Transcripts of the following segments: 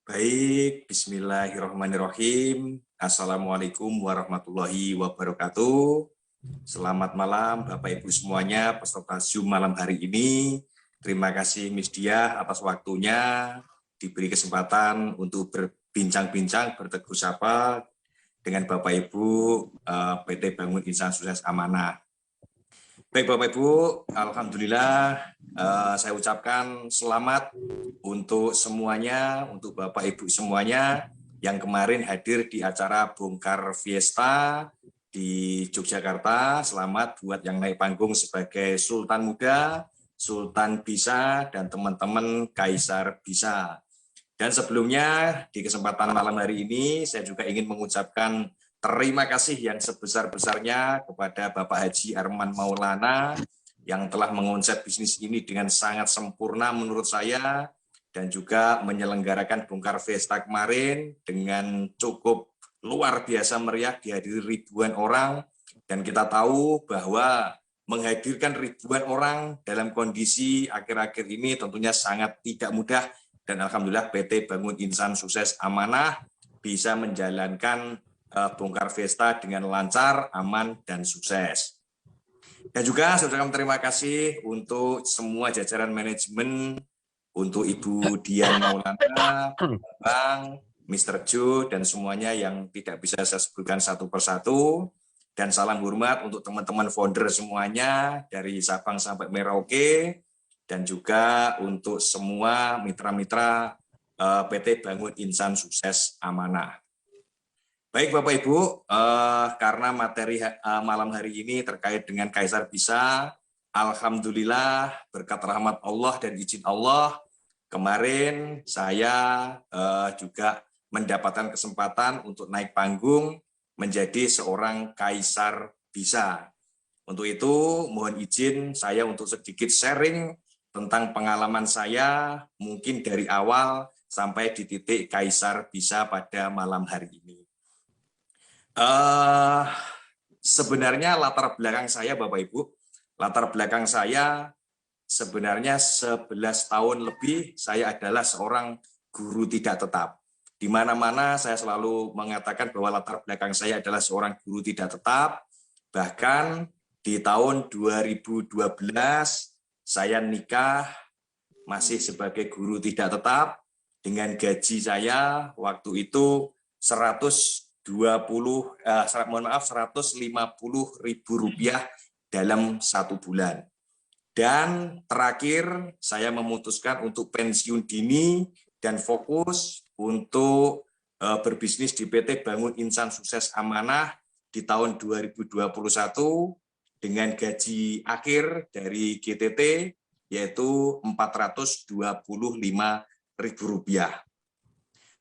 Baik, bismillahirrahmanirrahim. Assalamualaikum warahmatullahi wabarakatuh. Selamat malam Bapak Ibu semuanya peserta Zoom malam hari ini. Terima kasih Miss Diah atas waktunya, diberi kesempatan untuk berbincang-bincang, bertegur sapa dengan Bapak Ibu PT Bangun Insan Sukses Amanah. Baik Bapak Ibu, Alhamdulillah saya ucapkan selamat untuk semuanya, untuk Bapak Ibu semuanya yang kemarin hadir di acara Bongkar Fiesta di Yogyakarta. Selamat buat yang naik panggung sebagai Sultan Muda, Sultan Bisa, dan teman-teman Kaisar Bisa. Dan sebelumnya di kesempatan malam hari ini saya juga ingin mengucapkan terima kasih yang sebesar-besarnya kepada Bapak Haji Arman Maulana yang telah mengonsep bisnis ini dengan sangat sempurna menurut saya dan juga menyelenggarakan Bongkar Fiesta kemarin dengan cukup luar biasa meriah, dihadiri ribuan orang, dan kita tahu bahwa menghadirkan ribuan orang dalam kondisi akhir-akhir ini tentunya sangat tidak mudah, dan Alhamdulillah PT Bangun Insan Sukses Amanah bisa menjalankan Bongkar Fiesta dengan lancar, aman, dan sukses. Dan juga saya ucapkan terima kasih untuk semua jajaran manajemen, untuk Ibu Dian Maulana, Bang, Mr. Joe, dan semuanya yang tidak bisa saya sebutkan satu persatu. Dan salam hormat untuk teman-teman founder semuanya, dari Sabang sampai Merauke, dan juga untuk semua mitra-mitra PT Bangun Insan Sukses Amanah. Baik Bapak Ibu, karena materi malam hari ini terkait dengan Kaisar Bisa, Alhamdulillah berkat rahmat Allah dan izin Allah, kemarin saya juga mendapatkan kesempatan untuk naik panggung menjadi seorang Kaisar Bisa. Untuk itu mohon izin saya untuk sedikit sharing tentang pengalaman saya mungkin dari awal sampai di titik Kaisar Bisa pada malam hari ini. Sebenarnya latar belakang saya Bapak Ibu, latar belakang saya sebenarnya 11 tahun lebih saya adalah seorang guru tidak tetap. Di mana-mana saya selalu mengatakan bahwa latar belakang saya adalah seorang guru tidak tetap. Bahkan di tahun 2012 saya nikah masih sebagai guru tidak tetap dengan gaji saya waktu itu 150.000 rupiah dalam 1 bulan. Dan terakhir saya memutuskan untuk pensiun dini dan fokus untuk berbisnis di PT Bangun Insan Sukses Amanah di tahun 2021 dengan gaji akhir dari GTT yaitu Rp425.000.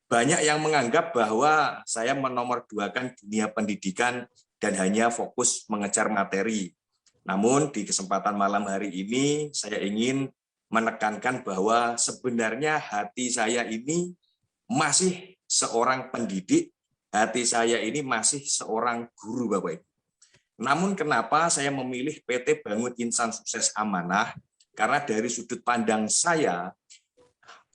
Banyak yang menganggap bahwa saya menomorduakan dunia pendidikan dan hanya fokus mengejar materi. Namun di kesempatan malam hari ini saya ingin menekankan bahwa sebenarnya hati saya ini masih seorang pendidik, hati saya ini masih seorang guru Bapak Ibu. Namun kenapa saya memilih PT Bangun Insan Sukses Amanah? Karena dari sudut pandang saya,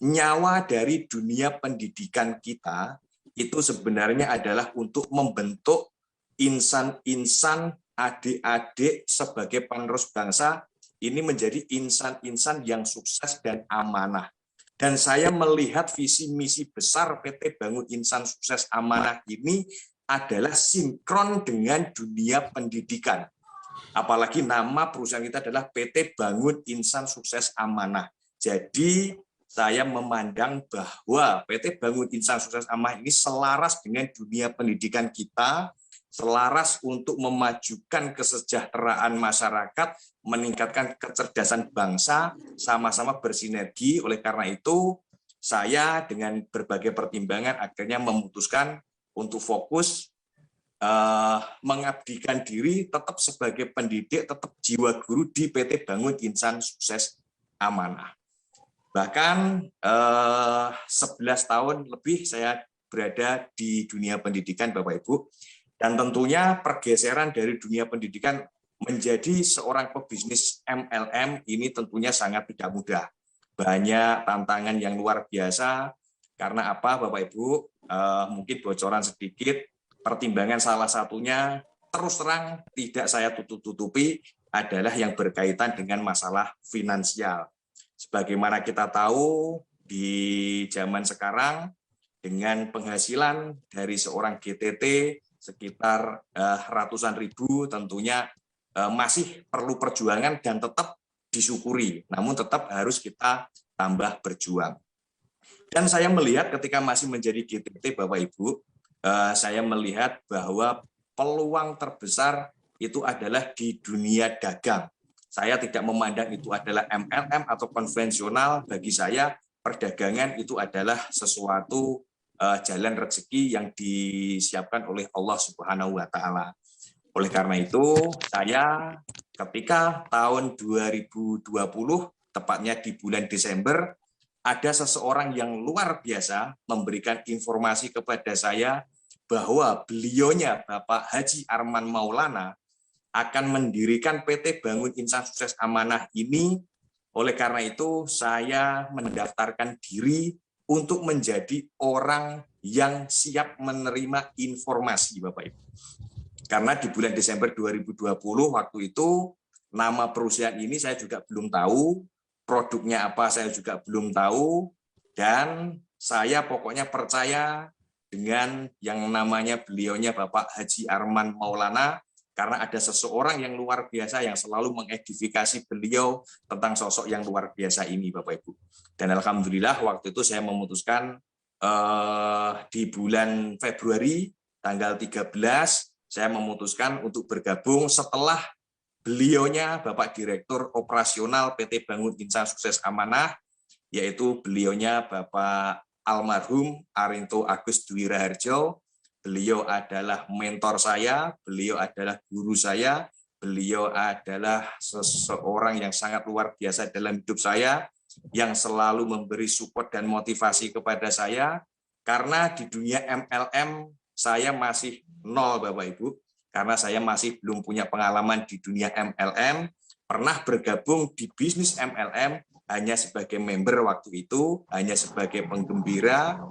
nyawa dari dunia pendidikan kita itu sebenarnya adalah untuk membentuk insan-insan adik-adik sebagai penerus bangsa ini menjadi insan-insan yang sukses dan amanah. Dan saya melihat visi misi besar PT Bangun Insan Sukses Amanah ini adalah sinkron dengan dunia pendidikan. Apalagi nama perusahaan kita adalah PT Bangun Insan Sukses Amanah. Jadi saya memandang bahwa PT Bangun Insan Sukses Amanah ini selaras dengan dunia pendidikan kita, selaras untuk memajukan kesejahteraan masyarakat, meningkatkan kecerdasan bangsa, sama-sama bersinergi. Oleh karena itu, saya dengan berbagai pertimbangan akhirnya memutuskan untuk fokus mengabdikan diri tetap sebagai pendidik, tetap jiwa guru di PT Bangun Insan Sukses Amanah. Bahkan 11 tahun lebih saya berada di dunia pendidikan Bapak Ibu, dan tentunya pergeseran dari dunia pendidikan menjadi seorang pebisnis MLM ini tentunya sangat tidak mudah. Banyak tantangan yang luar biasa, Karena apa, Bapak Ibu? Mungkin bocoran sedikit, pertimbangan salah satunya terus terang tidak saya tutup-tutupi adalah yang berkaitan dengan masalah finansial. Sebagaimana kita tahu di zaman sekarang dengan penghasilan dari seorang GTT sekitar ratusan ribu, tentunya masih perlu perjuangan dan tetap disyukuri, namun tetap harus kita tambah berjuang. Dan saya melihat ketika masih menjadi GTT, Bapak Ibu, saya melihat bahwa peluang terbesar itu adalah di dunia dagang. Saya tidak memandang itu adalah MLM atau konvensional. Bagi saya, perdagangan itu adalah sesuatu jalan rezeki yang disiapkan oleh Allah Subhanahu wa Ta'ala. Oleh karena itu, saya ketika tahun 2020, tepatnya di bulan Desember, ada seseorang yang luar biasa memberikan informasi kepada saya bahwa beliaunya Bapak Haji Arman Maulana akan mendirikan PT Bangun Insan Sukses Amanah ini. Oleh karena itu saya mendaftarkan diri untuk menjadi orang yang siap menerima informasi, Bapak Ibu. Karena di bulan Desember 2020 waktu itu nama perusahaan ini saya juga belum tahu, produknya apa saya juga belum tahu, dan saya pokoknya percaya dengan yang namanya beliaunya Bapak Haji Arman Maulana, karena ada seseorang yang luar biasa yang selalu mengedifikasi beliau tentang sosok yang luar biasa ini, Bapak Ibu. Dan alhamdulillah waktu itu saya memutuskan di bulan Februari tanggal 13 saya memutuskan untuk bergabung setelah beliaunya Bapak Direktur Operasional PT Bangun Insan Sukses Amanah, yaitu beliaunya Bapak almarhum Arinto Agus Dwi Raharjo. Beliau adalah mentor saya, beliau adalah guru saya, beliau adalah seseorang yang sangat luar biasa dalam hidup saya, yang selalu memberi support dan motivasi kepada saya, karena di dunia MLM saya masih nol, Bapak Ibu. Karena saya masih belum punya pengalaman di dunia MLM, pernah bergabung di bisnis MLM hanya sebagai member waktu itu, hanya sebagai penggembira,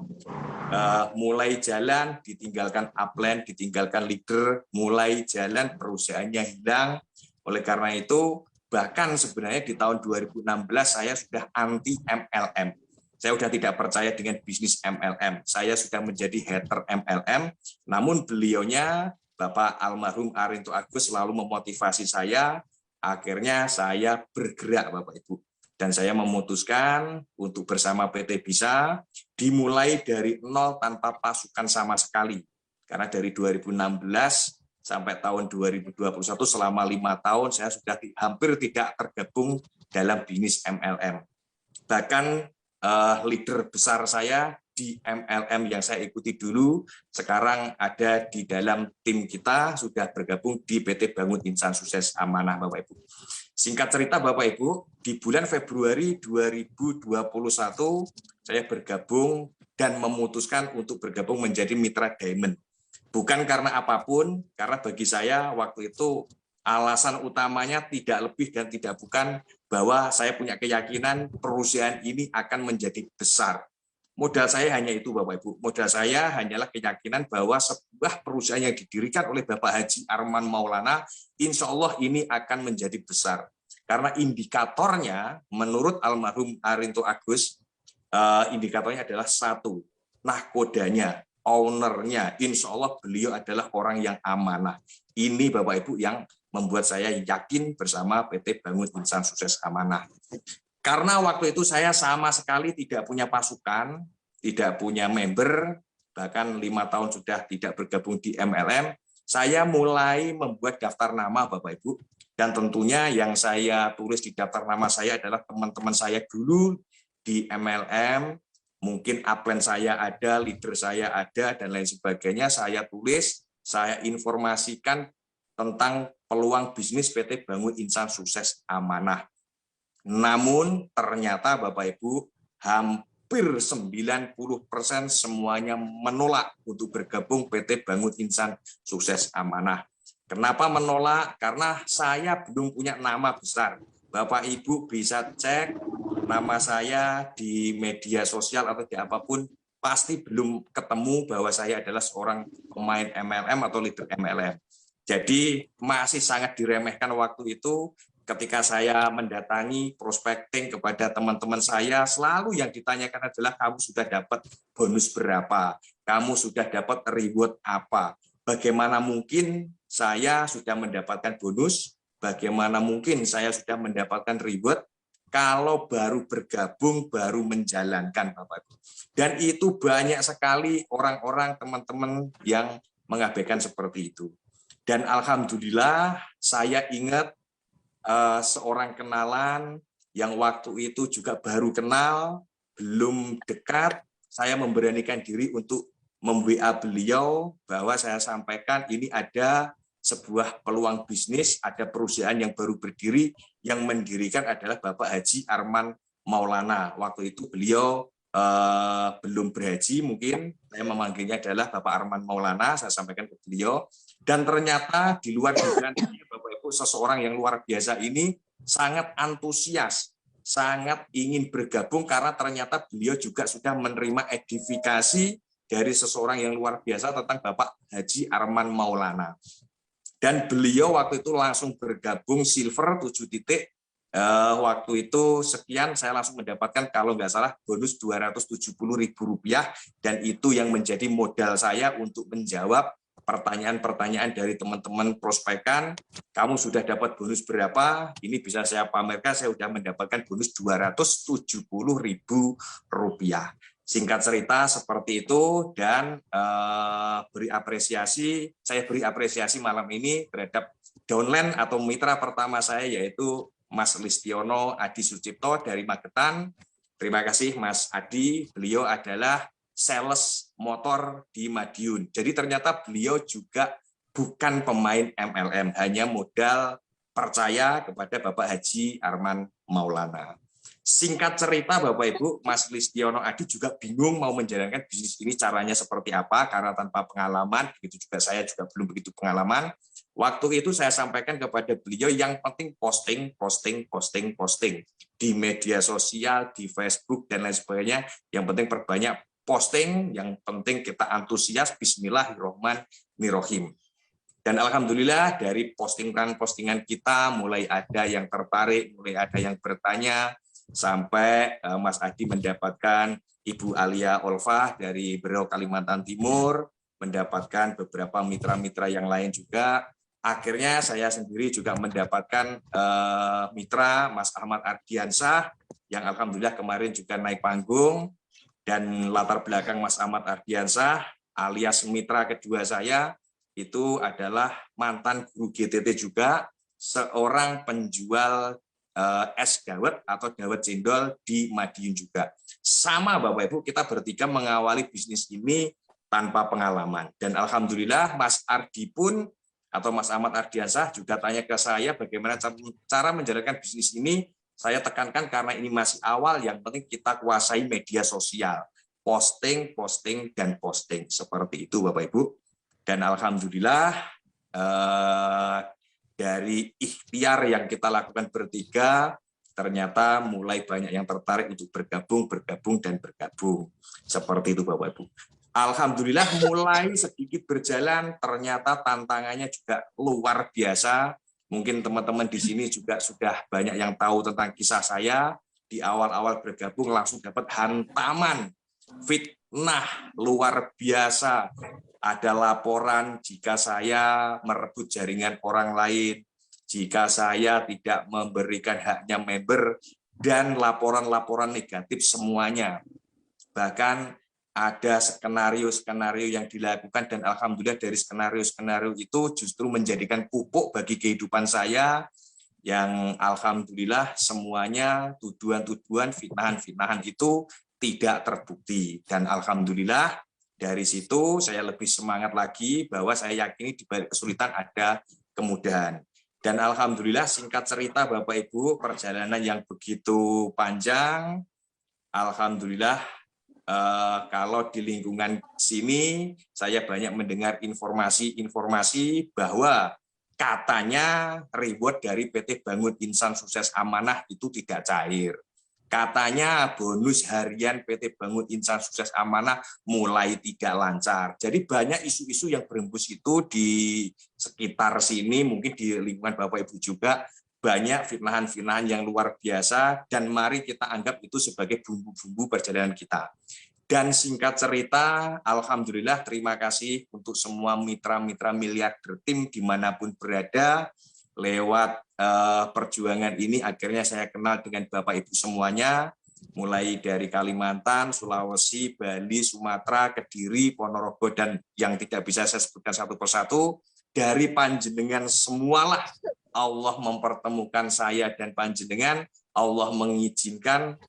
mulai jalan, ditinggalkan upline, ditinggalkan leader, mulai jalan, perusahaannya hilang. Oleh karena itu, bahkan sebenarnya di tahun 2016 saya sudah anti MLM. Saya sudah tidak percaya dengan bisnis MLM. Saya sudah menjadi hater MLM, namun beliaunya Bapak almarhum Arinto Agus selalu memotivasi saya, akhirnya saya bergerak, Bapak Ibu. Dan saya memutuskan untuk bersama PT Bisa dimulai dari nol tanpa pasukan sama sekali. Karena dari 2016 sampai tahun 2021 selama 5 tahun saya sudah hampir tidak tergabung dalam bisnis MLM. Bahkan leader besar saya di MLM yang saya ikuti dulu, sekarang ada di dalam tim kita, sudah bergabung di PT Bangun Insan Sukses Amanah, Bapak Ibu. Singkat cerita, Bapak Ibu, di bulan Februari 2021, saya bergabung dan memutuskan untuk bergabung menjadi Mitra Diamond. Bukan karena apapun, karena bagi saya waktu itu alasan utamanya tidak lebih dan tidak bukan bahwa saya punya keyakinan perusahaan ini akan menjadi besar. Modal saya hanya itu, Bapak Ibu. Modal saya hanyalah keyakinan bahwa sebuah perusahaan yang didirikan oleh Bapak Haji Arman Maulana, insya Allah ini akan menjadi besar. Karena indikatornya, menurut almarhum Arinto Agus, indikatornya adalah satu, nahkodanya, ownernya, insya Allah beliau adalah orang yang amanah. Ini Bapak Ibu yang membuat saya yakin bersama PT Bangun Insan Sukses Amanah. Karena waktu itu saya sama sekali tidak punya pasukan, tidak punya member, bahkan 5 tahun sudah tidak bergabung di MLM, saya mulai membuat daftar nama, Bapak Ibu. Dan tentunya yang saya tulis di daftar nama saya adalah teman-teman saya dulu di MLM, mungkin upline saya ada, leader saya ada, dan lain sebagainya. Saya tulis, saya informasikan tentang peluang bisnis PT Bangun Insan Sukses Amanah. Namun ternyata Bapak Ibu hampir 90% semuanya menolak untuk bergabung PT Bangun Insan Sukses Amanah. Kenapa menolak? Karena saya belum punya nama besar. Bapak Ibu bisa cek nama saya di media sosial atau di apapun, pasti belum ketemu bahwa saya adalah seorang pemain MLM atau leader MLM. Jadi masih sangat diremehkan waktu itu. Ketika saya mendatangi prospecting kepada teman-teman saya, selalu yang ditanyakan adalah kamu sudah dapat bonus berapa, kamu sudah dapat reward apa, bagaimana mungkin saya sudah mendapatkan bonus, bagaimana mungkin saya sudah mendapatkan reward, kalau baru bergabung, baru menjalankan Bapak Ibu. Dan itu banyak sekali orang-orang, teman-teman yang mengabaikan seperti itu. Dan alhamdulillah saya ingat seorang kenalan yang waktu itu juga baru kenal, belum dekat, saya memberanikan diri untuk mem-WA beliau bahwa saya sampaikan ini ada sebuah peluang bisnis, ada perusahaan yang baru berdiri, yang mendirikan adalah Bapak Haji Arman Maulana. Waktu itu beliau belum berhaji, mungkin saya memanggilnya adalah Bapak Arman Maulana, saya sampaikan ke beliau. Dan ternyata di luar dugaan Bapak Ibu, seseorang yang luar biasa ini sangat antusias, sangat ingin bergabung karena ternyata beliau juga sudah menerima edifikasi dari seseorang yang luar biasa tentang Bapak Haji Arman Maulana. Dan beliau waktu itu langsung bergabung silver 7 titik. Waktu itu sekian, saya langsung mendapatkan kalau nggak salah bonus Rp270.000, dan itu yang menjadi modal saya untuk menjawab pertanyaan-pertanyaan dari teman-teman prospekan. Kamu sudah dapat bonus berapa? Ini bisa saya pamerkan, saya sudah mendapatkan bonus Rp270.000. Singkat cerita seperti itu, dan saya beri apresiasi malam ini terhadap downline atau mitra pertama saya, yaitu Mas Listiono Adi Sucipto dari Magetan. Terima kasih Mas Adi, beliau adalah sales motor di Madiun. Jadi ternyata beliau juga bukan pemain MLM, hanya modal percaya kepada Bapak Haji Arman Maulana. Singkat cerita Bapak Ibu, Mas Listiono Adi juga bingung mau menjalankan bisnis ini caranya seperti apa, karena tanpa pengalaman, begitu juga saya juga belum begitu pengalaman. Waktu itu saya sampaikan kepada beliau yang penting posting di media sosial, di Facebook dan lain sebagainya. Yang penting perbanyak posting, yang penting kita antusias, bismillahirrahmanirrahim. Dan alhamdulillah dari postingan kita mulai ada yang tertarik, mulai ada yang bertanya, sampai Mas Adi mendapatkan Ibu Alia Olfah dari Berau Kalimantan Timur, mendapatkan beberapa mitra-mitra yang lain juga. Akhirnya saya sendiri juga mendapatkan mitra Mas Ahmad Ardiansah, yang alhamdulillah kemarin juga naik panggung. Dan latar belakang Mas Ahmad Ardiansah alias mitra kedua saya itu adalah mantan guru GTT juga, seorang penjual es dawet atau dawet cendol di Madiun juga. Sama Bapak Ibu, kita bertiga mengawali bisnis ini tanpa pengalaman. Dan alhamdulillah Mas Ardi pun atau Mas Ahmad Ardiansah juga tanya ke saya bagaimana cara menjalankan bisnis ini. Saya tekankan karena ini masih awal, yang penting kita kuasai media sosial. Posting, dan posting. Seperti itu Bapak Ibu. Dan alhamdulillah dari ikhtiar yang kita lakukan bertiga, ternyata mulai banyak yang tertarik untuk bergabung. Seperti itu Bapak Ibu. Alhamdulillah mulai sedikit berjalan, ternyata tantangannya juga luar biasa. Mungkin teman-teman di sini juga sudah banyak yang tahu tentang kisah saya. Di awal-awal bergabung langsung dapat hantaman, fitnah luar biasa. Ada laporan jika saya merebut jaringan orang lain, jika saya tidak memberikan haknya member, dan laporan-laporan negatif semuanya. Bahkan ada skenario-skenario yang dilakukan, dan alhamdulillah dari skenario-skenario itu justru menjadikan pupuk bagi kehidupan saya, yang alhamdulillah semuanya tuduhan-tuduhan, fitnahan-fitnahan itu tidak terbukti. Dan alhamdulillah dari situ saya lebih semangat lagi bahwa saya yakini di balik kesulitan ada kemudahan. Dan alhamdulillah singkat cerita Bapak Ibu, perjalanan yang begitu panjang, alhamdulillah kalau di lingkungan sini saya banyak mendengar informasi bahwa katanya reward dari PT Bangun Insan Sukses Amanah itu tidak cair. Katanya bonus harian PT Bangun Insan Sukses Amanah mulai tidak lancar. Jadi banyak isu-isu yang berembus itu di sekitar sini, mungkin di lingkungan Bapak Ibu juga, banyak fitnahan-fitnahan yang luar biasa, dan mari kita anggap itu sebagai bumbu-bumbu perjalanan kita. Dan singkat cerita, alhamdulillah terima kasih untuk semua mitra-mitra miliarder tim dimanapun berada. Lewat perjuangan ini akhirnya saya kenal dengan Bapak Ibu semuanya, mulai dari Kalimantan, Sulawesi, Bali, Sumatera, Kediri, Ponorogo, dan yang tidak bisa saya sebutkan satu persatu. Dari panjenengan semualah Allah mempertemukan saya dan panjenengan, Allah mengizinkan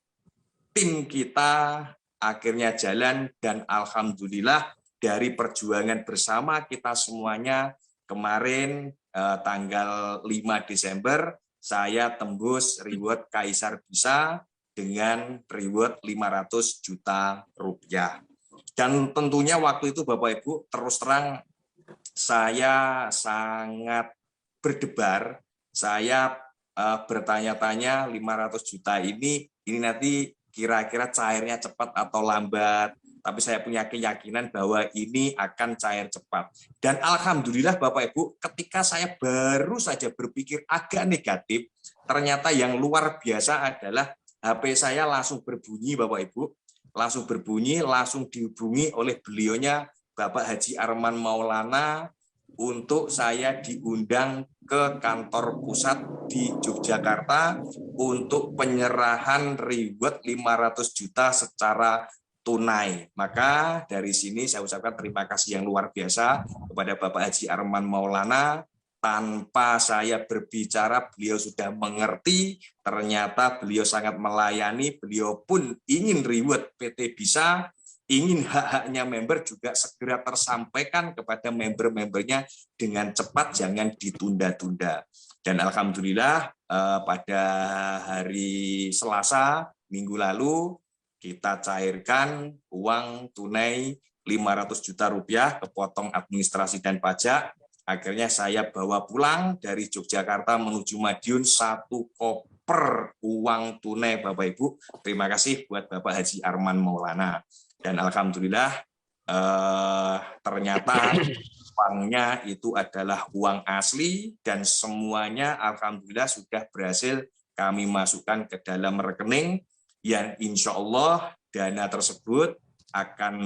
tim kita akhirnya jalan, dan alhamdulillah dari perjuangan bersama kita semuanya kemarin tanggal 5 Desember saya tembus reward Kaisar Bisa dengan reward 500 juta rupiah. Dan tentunya waktu itu Bapak Ibu terus terang saya sangat berdebar, saya bertanya-tanya 500 juta ini nanti kira-kira cairnya cepat atau lambat, tapi saya punya keyakinan bahwa ini akan cair cepat. Dan alhamdulillah Bapak Ibu, ketika saya baru saja berpikir agak negatif, ternyata yang luar biasa adalah HP saya langsung berbunyi Bapak Ibu, langsung berbunyi, langsung dihubungi oleh beliaunya Bapak Haji Arman Maulana untuk saya diundang ke kantor pusat di Yogyakarta untuk penyerahan reward 500 juta secara tunai. Maka dari sini saya ucapkan terima kasih yang luar biasa kepada Bapak Haji Arman Maulana. Tanpa saya berbicara, beliau sudah mengerti, ternyata beliau sangat melayani, beliau pun ingin reward PT Bisa, ingin hak-haknya member juga segera tersampaikan kepada member-membernya dengan cepat, jangan ditunda-tunda. Dan alhamdulillah pada hari Selasa minggu lalu kita cairkan uang tunai 500 juta rupiah kepotong administrasi dan pajak. Akhirnya saya bawa pulang dari Yogyakarta menuju Madiun 1 koper uang tunai Bapak Ibu. Terima kasih buat Bapak Haji Arman Maulana. Dan alhamdulillah ternyata uangnya itu adalah uang asli dan semuanya alhamdulillah sudah berhasil kami masukkan ke dalam rekening yang insya Allah dana tersebut akan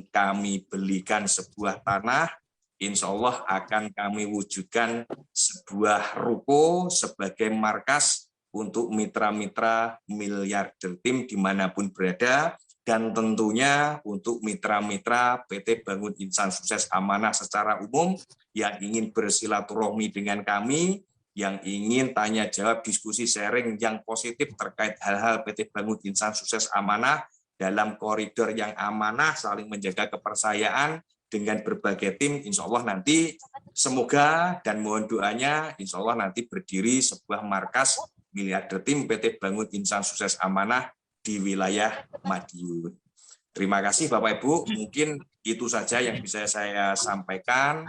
kami belikan sebuah tanah, insya Allah akan kami wujudkan sebuah ruko sebagai markas untuk mitra-mitra miliarder tim dimanapun berada, dan tentunya untuk mitra-mitra PT Bangun Insan Sukses Amanah secara umum yang ingin bersilaturahmi dengan kami, yang ingin tanya jawab, diskusi, sharing yang positif terkait hal-hal PT Bangun Insan Sukses Amanah dalam koridor yang amanah, saling menjaga kepercayaan dengan berbagai tim, insya Allah nanti semoga dan mohon doanya, insya Allah nanti berdiri sebuah markas miliarder tim PT Bangun Insan Sukses Amanah di wilayah Madiun. Terima kasih Bapak Ibu, mungkin itu saja yang bisa saya sampaikan.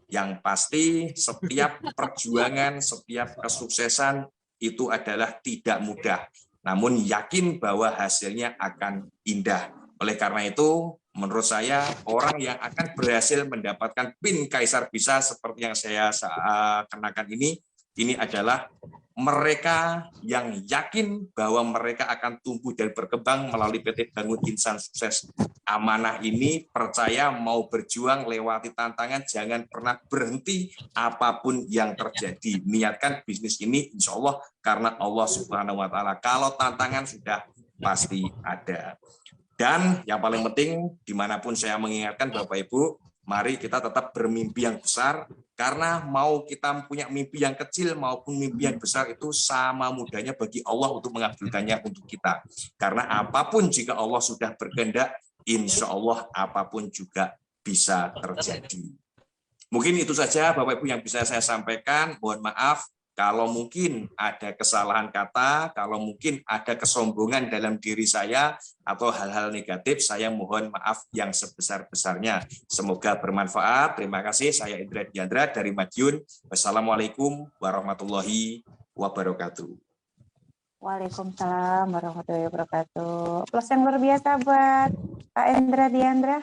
Yang pasti setiap perjuangan, setiap kesuksesan itu adalah tidak mudah, namun yakin bahwa hasilnya akan indah. Oleh karena itu, menurut saya orang yang akan berhasil mendapatkan PIN Kaisar Bisa seperti yang saya kenakan ini adalah mereka yang yakin bahwa mereka akan tumbuh dan berkembang melalui PT Bangun Insan Sukses Amanah ini, percaya mau berjuang lewati tantangan, jangan pernah berhenti apapun yang terjadi. Niatkan bisnis ini insya Allah karena Allah Subhanahu wa Ta'ala. Kalau tantangan sudah pasti ada. Dan yang paling penting, dimanapun saya mengingatkan Bapak Ibu, mari kita tetap bermimpi yang besar, karena mau kita punya mimpi yang kecil maupun mimpi yang besar itu sama mudahnya bagi Allah untuk mengabulkannya untuk kita. Karena apapun jika Allah sudah berkehendak, insya Allah apapun juga bisa terjadi. Mungkin itu saja Bapak Ibu yang bisa saya sampaikan. Mohon maaf kalau mungkin ada kesalahan kata, kalau mungkin ada kesombongan dalam diri saya atau hal-hal negatif, saya mohon maaf yang sebesar-besarnya. Semoga bermanfaat. Terima kasih. Saya Indra Diandra dari Madiun. Wassalamualaikum warahmatullahi wabarakatuh. Waalaikumsalam warahmatullahi wabarakatuh. Plus yang luar biasa buat Pak Endra Diandra.